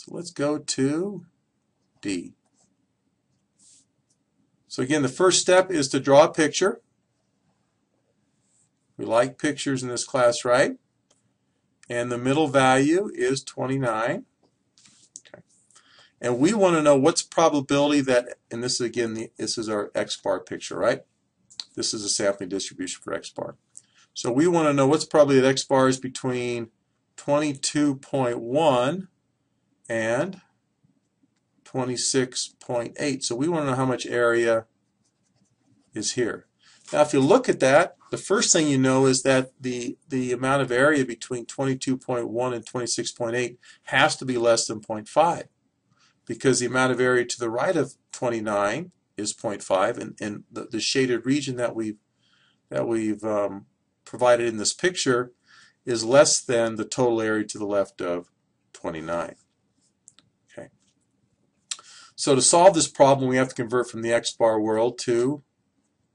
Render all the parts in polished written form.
So let's go to D. So again, the first step is to draw a picture. We like pictures in this class, right? And the middle value is 29. Okay. And we want to know what's probability that, and this is again, this is our X bar picture, right? This is a sampling distribution for X bar. So we want to know what's probably that X bar is between 22.1 and 26.8. So we want to know how much area is here. Now if you look at that, the first thing you know is that the amount of area between 22.1 and 26.8 has to be less than 0.5, because the amount of area to the right of 29 is 0.5, and the shaded region that we've provided in this picture is less than the total area to the left of 29. Okay. So to solve this problem, we have to convert from the X bar world to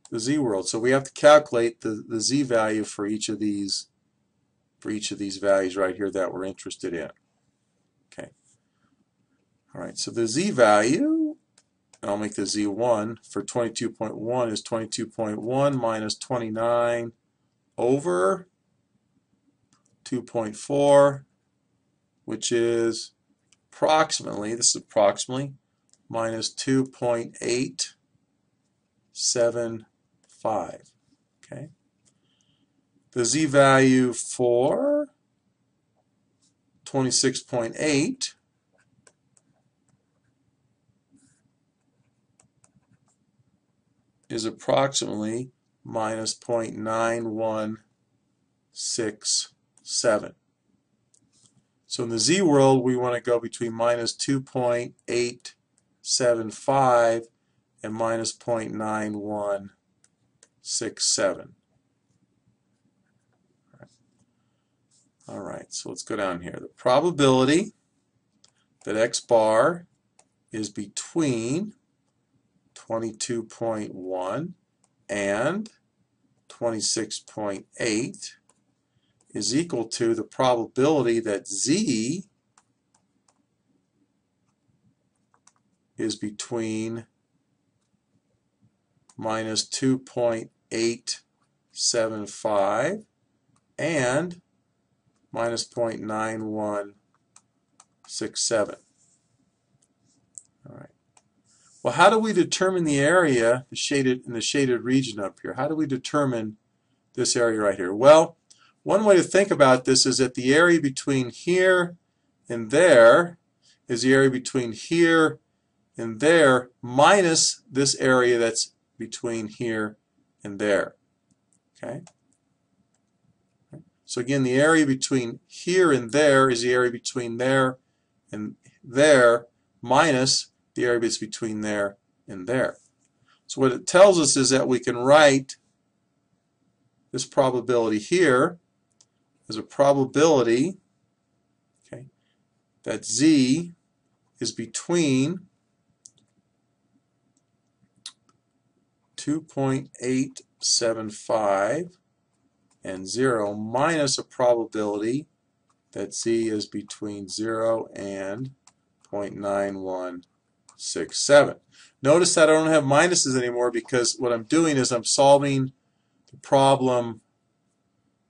the Z world. So we have to calculate the Z value for each of these values right here that we're interested in. Okay. All right. So the Z value, and I'll make the Z1 for 22.1 is 22.1 minus 29 over 2.4, which is approximately, this is approximately, minus 2.875. Okay. The Z value for 26.8 is approximately minus 0.9167. So in the Z world, we want to go between minus 2.875 and minus 0.9167. All right, so let's go down here. The probability that X bar is between 22.1 and 26.8 is equal to the probability that Z is between minus 2.875 and minus 0.9167. All right. Well, how do we determine the area in the shaded region up here? How do we determine this area right here? Well, one way to think about this is that the area between here and there is the area between here and there minus this area that's between here and there. Okay? So again, the area between here and there is the area between there and there minus the area that's between there and there. So what it tells us is that we can write this probability here as a probability, okay, that Z is between 2.875 and 0 minus a probability that Z is between 0 and 0.9167. Notice that I don't have minuses anymore, because what I'm doing is I'm solving the problem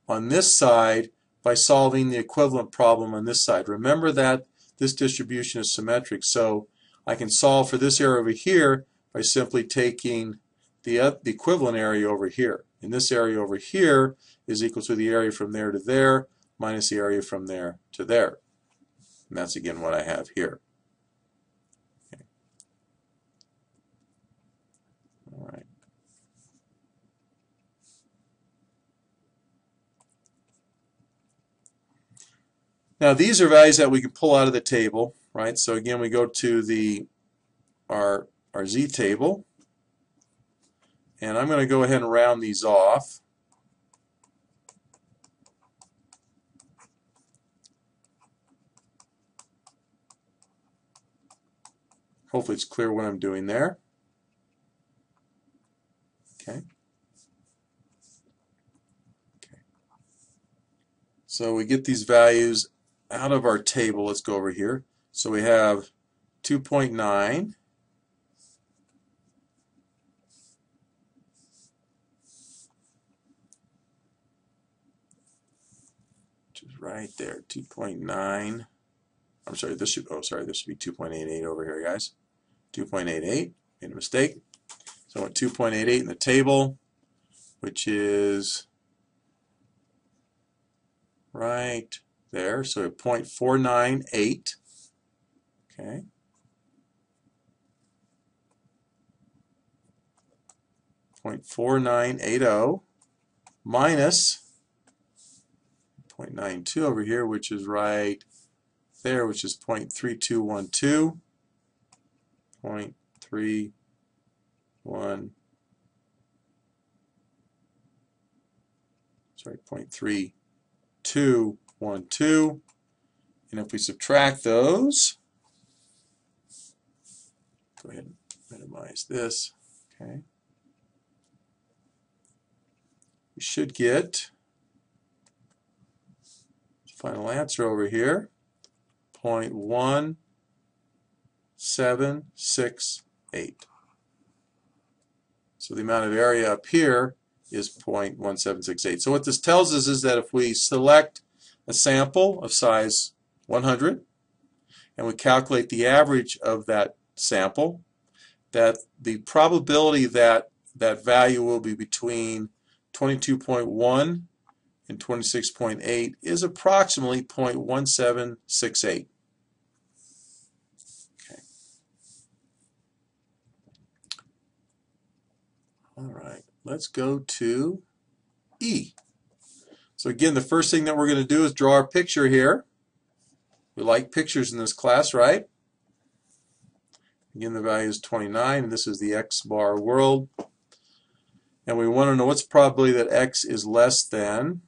on this side by solving the equivalent problem on this side. Remember that this distribution is symmetric, so I can solve for this area over here by simply taking the equivalent area over here. And this area over here is equal to the area from there to there minus the area from there to there. And that's again what I have here. Okay. All right. Now these are values that we can pull out of the table, right? So again, we go to our Z table, and I'm going to go ahead and round these off. Hopefully it's clear what I'm doing there. Okay. Okay. So we get these values out of our table. Let's go over here. So we have 2.9. Which is right there, 2.9. I'm sorry, this should be 2.88 over here, guys. 2.88, made a mistake. So I went 2.88 in the table, which is right there. So 0.498. Okay. 0.4980 minus 0.92 over here, which is right there, which is 0.3212. 0.31. Sorry, 0.3212. And if we subtract those, go ahead and minimize this. Okay. We should get the final answer over here, 0.1768. So the amount of area up here is 0.1768. So what this tells us is that if we select a sample of size 100 and we calculate the average of that sample, that the probability that that value will be between 22.1 and 26.8 is approximately 0.1768. Okay. All right, let's go to E. So again, the first thing that we're going to do is draw our picture here. We like pictures in this class, right? Again, the value is 29, and this is the X bar world. And we want to know what's the probability that X is less than,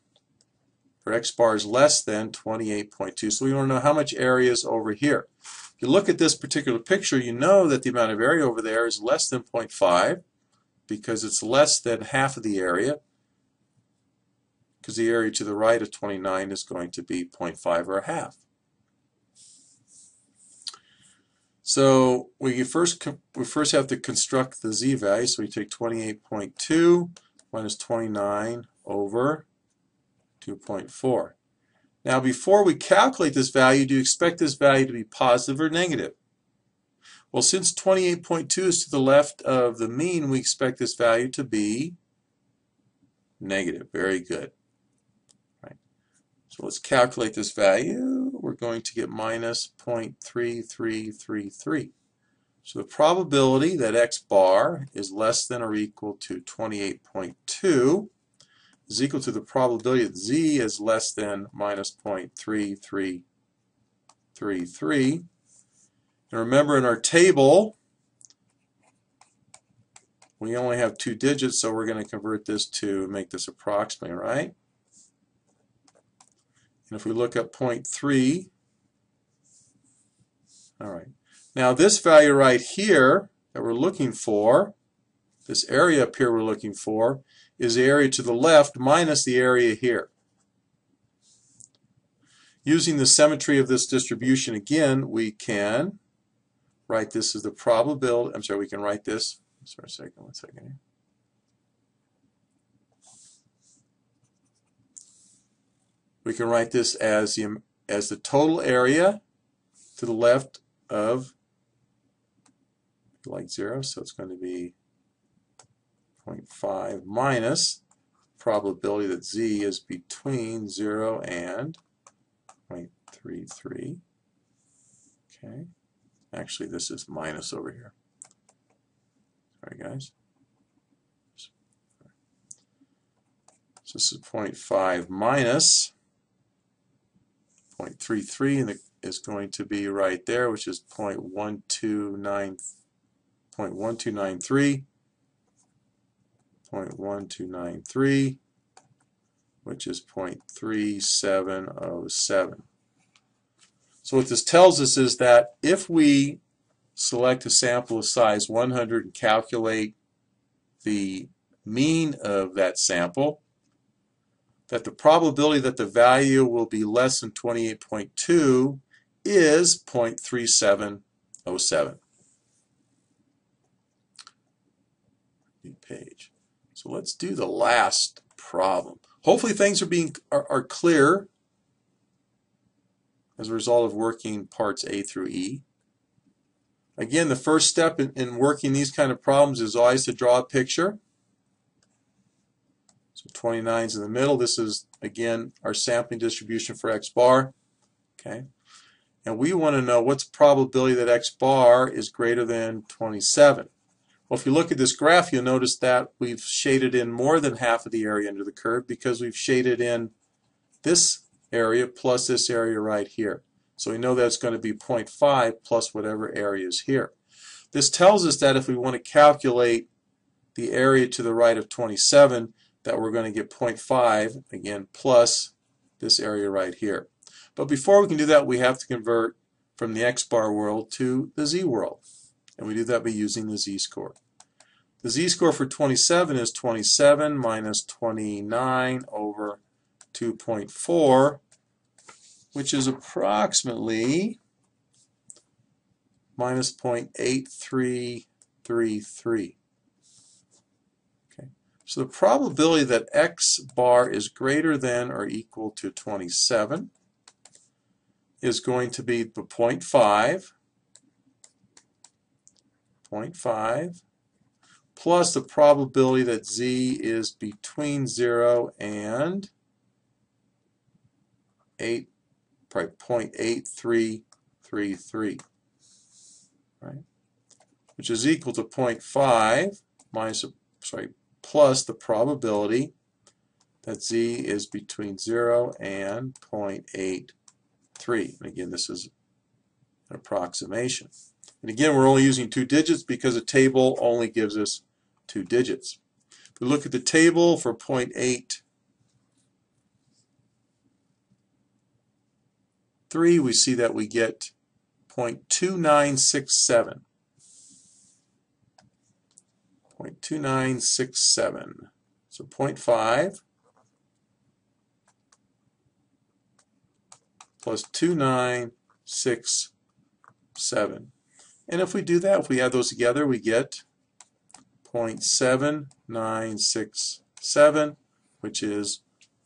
or X bar is less than 28.2. So we want to know how much area is over here. If you look at this particular picture, you know that the amount of area over there is less than 0.5 because it's less than half of the area, because the area to the right of 29 is going to be 0.5 or a half. So we first have to construct the z value. So we take 28.2 minus 29 over 2.4. Now before we calculate this value, do you expect this value to be positive or negative? Well, since 28.2 is to the left of the mean, we expect this value to be negative. Very good. Right. So let's calculate this value. We're going to get minus 0.3333. So the probability that X bar is less than or equal to 28.2 is equal to the probability that Z is less than minus 0.3333. And remember, in our table, we only have 2 digits, so we're going to convert this to make this approximately, right? And if we look at 0.3, all right. Now this value right here that we're looking for, this area up here we're looking for, is the area to the left minus the area here. Using the symmetry of this distribution again, we can write this as the probability, I'm sorry, we can write this, sorry, one second here. We can write this as the total area to the left of like 0, so it's going to be 0.5 minus probability that Z is between 0 and 0.33. Okay. Actually, this is minus over here. Sorry, guys. So this is 0.5 minus 0.33, and it is going to be right there, which is 0.1293, 0.1293, which is 0.3707. So what this tells us is that if we select a sample of size 100 and calculate the mean of that sample, that the probability that the value will be less than 28.2 is 0.3707. Page. So let's do the last problem. Hopefully things are clear as a result of working parts A through E. Again, the first step in working these kind of problems is always to draw a picture. So 29 is in the middle. This is, again, our sampling distribution for x bar. Okay. And we want to know what's the probability that x bar is greater than 27. Well, if you look at this graph, you'll notice that we've shaded in more than half of the area under the curve because we've shaded in this area plus this area right here. So we know that's going to be 0.5 plus whatever area is here. This tells us that if we want to calculate the area to the right of 27, that we're going to get 0.5, again, plus this area right here. But before we can do that, we have to convert from the x-bar world to the z-world. And we do that by using the z-score. The z-score for 27 is 27 minus 29 over 2.4, which is approximately minus 0.8333. Okay. So the probability that x bar is greater than or equal to 27 is going to be the 0.5 plus the probability that z is between 0 and 0.8333, right? Which is equal to 0.5 plus the probability that z is between 0 and 0.83. And again, this is an approximation. And again, we're only using 2 digits because a table only gives us 2 digits. If we look at the table for 0.83, we see that we get 0.2967. 0.2967. So 0.5 plus 2967. And if we do that, if we add those together, we get 0.7967, which is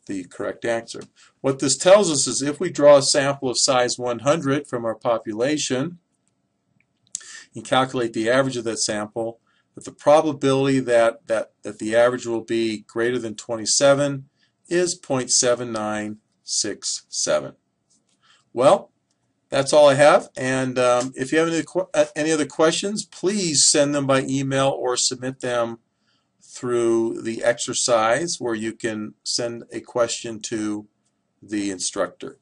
the correct answer. What this tells us is if we draw a sample of size 100 from our population and calculate the average of that sample, that the probability that the average will be greater than 27 is 0.7967. Well, that's all I have, and if you have any other questions, please send them by email or submit them through the exercise where you can send a question to the instructor.